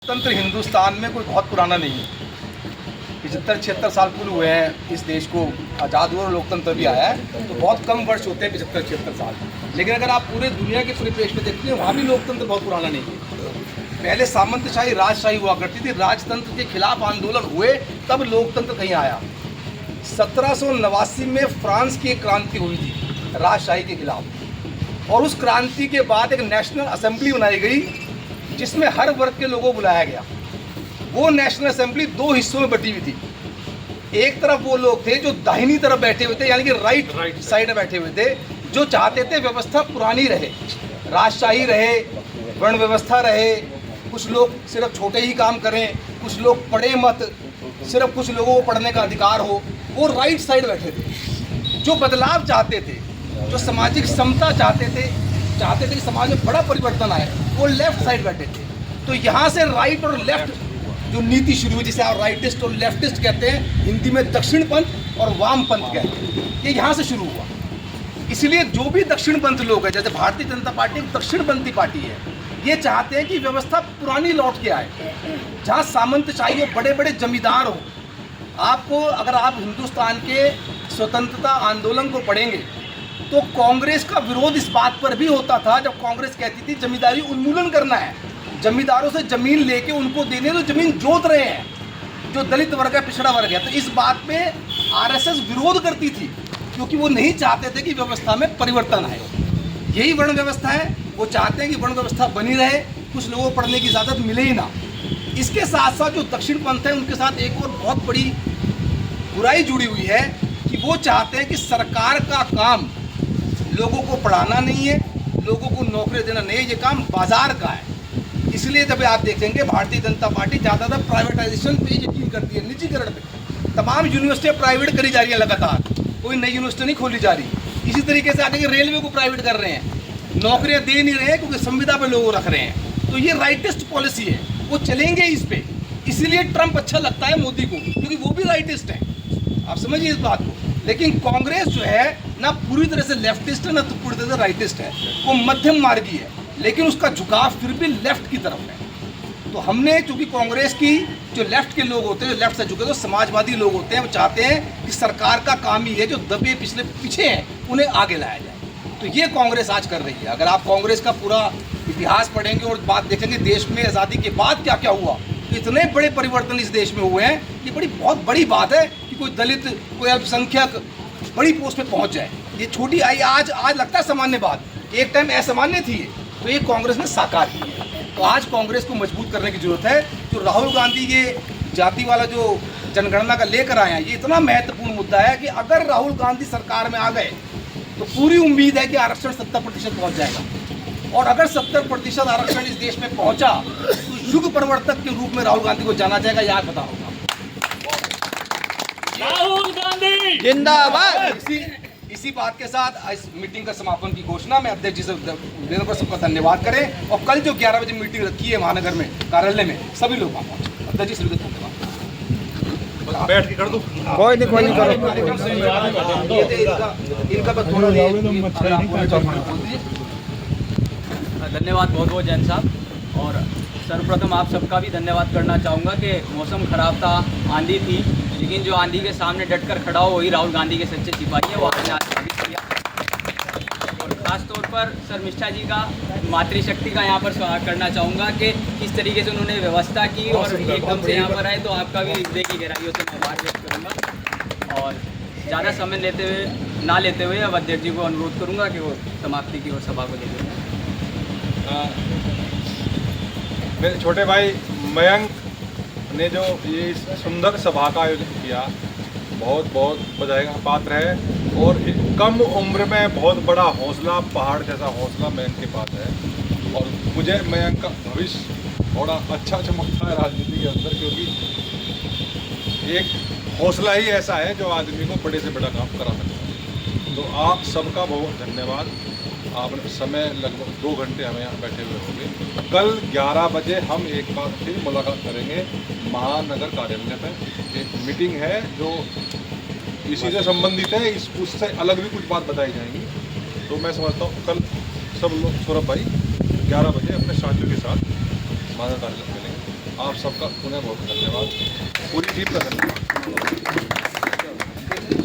लोकतंत्र हिंदुस्तान में कोई बहुत पुराना नहीं है। 75-76 साल पूरे हुए हैं इस देश को आज़ाद हुए और लोकतंत्र भी आया है, तो बहुत कम वर्ष होते हैं 75-76 साल। लेकिन अगर आप पूरे दुनिया के परिप्रेक्ष्य में देखते हैं, वहाँ भी लोकतंत्र बहुत पुराना नहीं है। पहले सामंतशाही राजशाही हुआ करती थी, राजतंत्र के खिलाफ आंदोलन हुए तब लोकतंत्र कहीं आया। 1789 में फ्रांस की एक क्रांति हुई थी राजशाही के खिलाफ, और उस क्रांति के बाद एक नेशनल असेंबली बनाई गई जिसमें हर वर्ग के लोगों को बुलाया गया। वो नेशनल असेंबली दो हिस्सों में बटी हुई थी। एक तरफ वो लोग थे जो दाहिनी तरफ बैठे हुए थे, यानी कि राइट साइड में बैठे हुए थे, जो चाहते थे व्यवस्था पुरानी रहे, राजशाही रहे, वर्ण व्यवस्था रहे, कुछ लोग सिर्फ छोटे ही काम करें, कुछ लोग पढ़े मत, सिर्फ कुछ लोगों को पढ़ने का अधिकार हो। वो राइट साइड बैठे थे। जो बदलाव चाहते थे, जो सामाजिक समता चाहते थे कि समाज में बड़ा परिवर्तन आए, वो लेफ्ट साइड बैठे थे। तो यहाँ से राइट और लेफ्ट जो नीति शुरू हुई, जिसे आप राइटिस्ट और लेफ्टिस्ट कहते हैं, हिंदी में दक्षिण पंथ और वाम पंथ कहते हैं, ये यहाँ से शुरू हुआ। इसलिए जो भी दक्षिण पंथ लोग हैं, जैसे भारतीय जनता पार्टी एक दक्षिणपंथी पार्टी है, ये चाहते हैं कि व्यवस्था पुरानी लौट के आए, जहाँ सामंतशाही हो, बड़े बड़े जमींदार हो। आपको अगर आप हिंदुस्तान के स्वतंत्रता आंदोलन को पढ़ेंगे तो कांग्रेस का विरोध इस बात पर भी होता था, जब कांग्रेस कहती थी जमींदारी उन्मूलन करना है, जमींदारों से जमीन लेके उनको देने, तो जमीन जोत रहे हैं, जो दलित वर्ग है, पिछड़ा वर्ग है। तो इस बात पे आरएसएस विरोध करती थी, क्योंकि वो नहीं चाहते थे कि व्यवस्था में परिवर्तन आए। यही वर्ण व्यवस्था है, वो चाहते हैं कि वर्ण व्यवस्था बनी रहे, कुछ लोगों को पढ़ने की इजाज़त मिले ही ना। इसके साथ साथ जो दक्षिण पंथ है, उनके साथ एक और बहुत बड़ी बुराई जुड़ी हुई है कि वो चाहते हैं कि सरकार का काम लोगों को पढ़ाना नहीं है, लोगों को नौकरी देना नहीं है, ये काम बाजार का है। इसलिए जब आप देखेंगे भारतीय जनता पार्टी ज़्यादातर प्राइवेटाइजेशन पे यकीन करती है, निजीकरण पे। तमाम यूनिवर्सिटियाँ प्राइवेट करी जा रही हैं लगातार, कोई नई यूनिवर्सिटी नहीं खोली जा रही। इसी तरीके से आगे रेलवे को प्राइवेट कर रहे हैं, नौकरियाँ दे नहीं रहे हैं क्योंकि संविदा पे लोगों रख रहे हैं। तो ये राइटिस्ट पॉलिसी है, वो चलेंगे इस पे। इसीलिए ट्रंप अच्छा लगता है मोदी को, क्योंकि वो भी राइटिस्ट है, आप समझिए इस बात को। लेकिन कांग्रेस जो है ना पूरी तरह से लेफ्टिस्ट है, ना तो पूरी तरह से राइटिस्ट है, वो मध्यम मार्गी है, लेकिन उसका झुकाव फिर भी लेफ्ट की तरफ है। तो हमने, चूँकि कांग्रेस की जो लेफ्ट के लोग होते हैं, जो लेफ्ट से झुके, तो समाजवादी लोग होते हैं, वो चाहते हैं कि सरकार का काम ही है जो दबे पीछे हैं उन्हें आगे लाया जाए। तो ये कांग्रेस आज कर रही है। अगर आप कांग्रेस का पूरा इतिहास पढ़ेंगे और बात देखेंगे देश में आज़ादी के बाद क्या क्या हुआ, तो इतने बड़े परिवर्तन इस देश में हुए हैं, ये बहुत बड़ी बात है कि कोई दलित, कोई अल्पसंख्यक बड़ी पोस्ट पे पहुंच जाए। ये छोटी आई आज लगता है सामान्य बात, एक टाइम असामान्य थी, तो ये कांग्रेस ने साकार की है। तो आज कांग्रेस को मजबूत करने की जरूरत है। जो राहुल गांधी ये जाति वाला जो जनगणना का लेकर आए हैं, ये इतना महत्वपूर्ण मुद्दा है कि अगर राहुल गांधी सरकार में आ गए तो पूरी उम्मीद है कि आरक्षण 70% पहुँच जाएगा। और अगर 70% आरक्षण इस देश में पहुँचा तो युग परिवर्तक के रूप में राहुल गांधी को जाना जाएगा, याद बता होगा। राहुल गांधी जिंदाबाद। इसी बात के साथ इस मीटिंग का समापन की घोषणा मैं अध्यक्ष जी से देने पर सबका धन्यवाद करें। और कल जो 11 बजे मीटिंग रखी है महानगर में, कार्यालय में, सभी लोग वहाँ पहुँचे। अध्यक्ष जी से धन्यवाद। बैठ के कर दो, कोई नहीं करो। इनका बस थोड़ा धन्यवाद बहुत बहुत जैन साहब। और सर्वप्रथम आप सबका भी धन्यवाद करना चाहूँगा कि मौसम खराब था, आंधी थी, लेकिन जो आंधी के सामने डटकर खड़ा हो वही राहुल गांधी के सच्चे सिपाही है, वो आपने आज साबित किया। और ख़ासतौर पर शर्मिष्ठा जी का, मातृशक्ति का यहाँ पर स्वागत करना चाहूँगा कि किस तरीके से उन्होंने व्यवस्था की और एकदम से यहाँ पर आए, तो आपका भी हृदय की गहराइयों से मैं आभार व्यक्त करूँगा। और ज़्यादा समय ना लेते हुए अब अध्यक्ष जी को अनुरोध करूँगा कि वो समाप्ति की ओर सभा को ले जाए। मेरे छोटे भाई मयंक ने जो ये सुंदर सभा का आयोजन किया, बहुत बहुत बधाई का पात्र है। और कम उम्र में बहुत बड़ा हौसला, पहाड़ जैसा हौसला मयंक के पास है। और मुझे मयंक का भविष्य थोड़ा अच्छा चमकता है राजनीति के अंदर, क्योंकि एक हौसला ही ऐसा है जो आदमी को बड़े से बड़ा काम करा सकता है। तो आप सबका बहुत धन्यवाद। आपने समय लगभग 2 घंटे हमें यहाँ बैठे हुए होंगे। कल 11 बजे हम एक बार फिर मुलाकात करेंगे महानगर कार्यालय में। एक मीटिंग है जो इसी से संबंधित है, उससे अलग भी कुछ बात बताई जाएंगी। तो मैं समझता हूँ कल सब लोग, सौरभ भाई 11 बजे अपने साथियों के साथ महानगर कार्यालय मिलेंगे। आप सबका पुनः बहुत धन्यवाद, पूरी टीम का धन्यवाद।